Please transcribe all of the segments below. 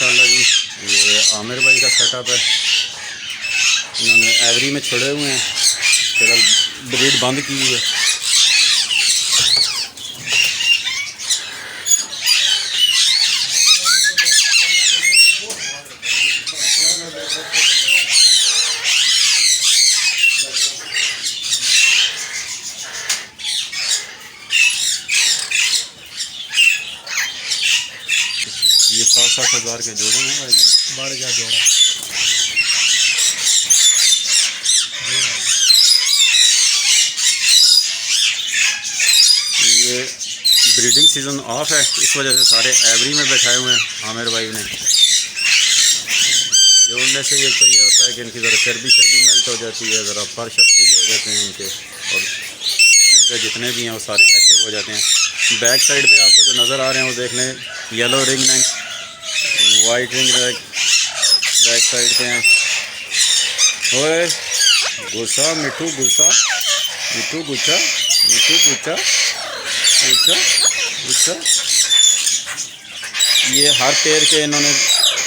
माशाल्लाह जी। ये आमिर भाई का सेटअप है, इन्होंने एवरी में छोड़े हुए हैं, फिलहाल ब्रीड बंद की हुई है। ये 60-60 हज़ार के जोड़े हैं भाई, बढ़ गया जोड़ा। ये ब्रीडिंग सीज़न ऑफ है, इस वजह से सारे एवरी में बैठाए हुए हैं आमिर भाई ने। ये उड़ने से एक तो ये होता है कि इनकी ज़रा चर्बी मेल्ट हो जाती है, ज़रा फर्श चीज़ें हो जाते हैं इनके, और इनके जितने भी हैं वो सारे एक्टिव हो जाते हैं। बैक साइड पे आपको जो नज़र आ रहे हैं वो देख लें, yellow ring neck, white ring neck back side पे हैं। ओए गुस्सा मिठू गुस्सा, मिठू गुच्छा, मिठू गुच्छा गुच्छा गुच्छा। ये हर पैर के इन्होंने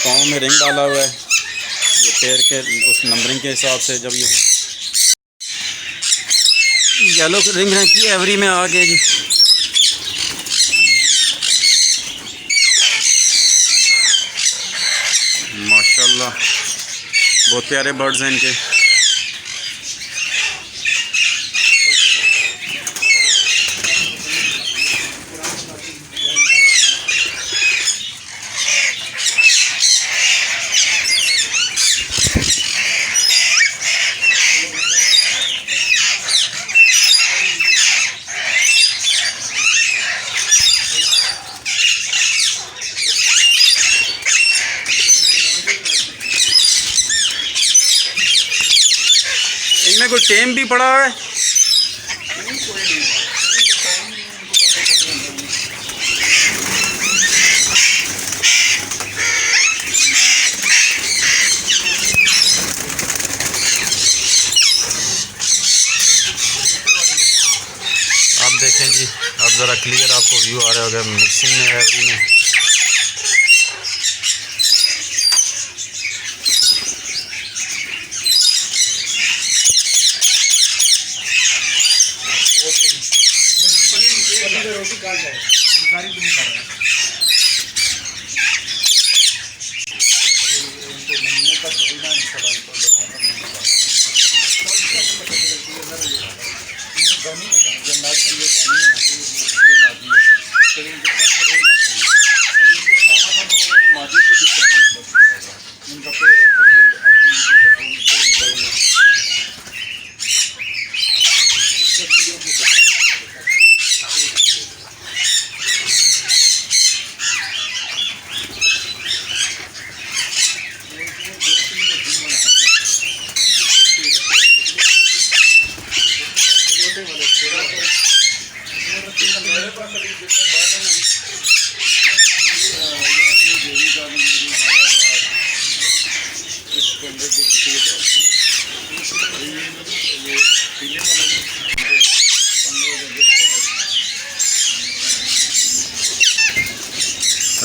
पाँव में रिंग डाला हुआ है, ये पैर के उस नंबरिंग के हिसाब से। जब ये येलो रिंग है कि एवरी में आ गए जी। माशाल्लाह बहुत प्यारे बर्ड्स हैं इनके। इनमें कोई टेम भी पड़ा है। आप देखें जी, अब ज़रा क्लियर आपको व्यू आ रहा होगा मिक्सिंग में एवरी में।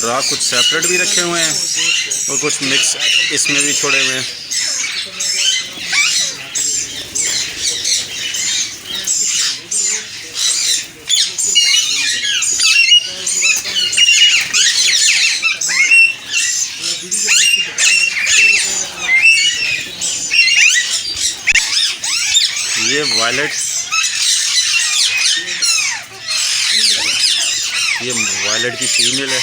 राख कुछ सेपरेट भी रखे हुए हैं और कुछ मिक्स इसमें भी छोड़े हुए हैं। ये वायलेट, ये वायलेट की फीमेल है।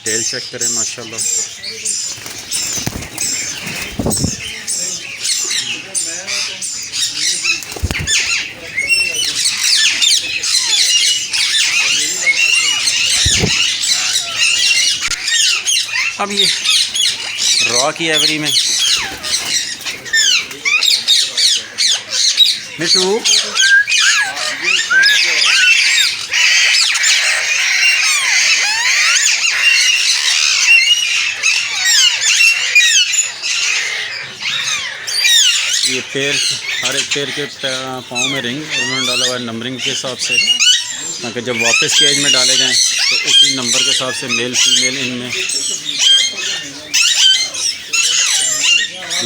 टेल चेक करें माशाल्लाह। अब ये रॉ की एवरी में मिठू हर एक पैर के पाँव में रिंग उन्होंने डाला हुआ है नंबरिंग के हिसाब से, ताकि जब वापस केज में डाले जाएं तो उसी नंबर के हिसाब से मेल फीमेल इनमें।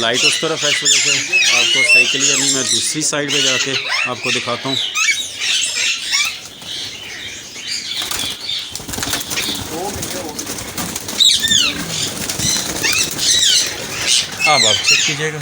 लाइट उस तरफ है, इस वजह से आपको सही क्लियर नहीं, मैं दूसरी साइड पे जाके आपको दिखाता हूँ। अब आप चेक कीजिएगा।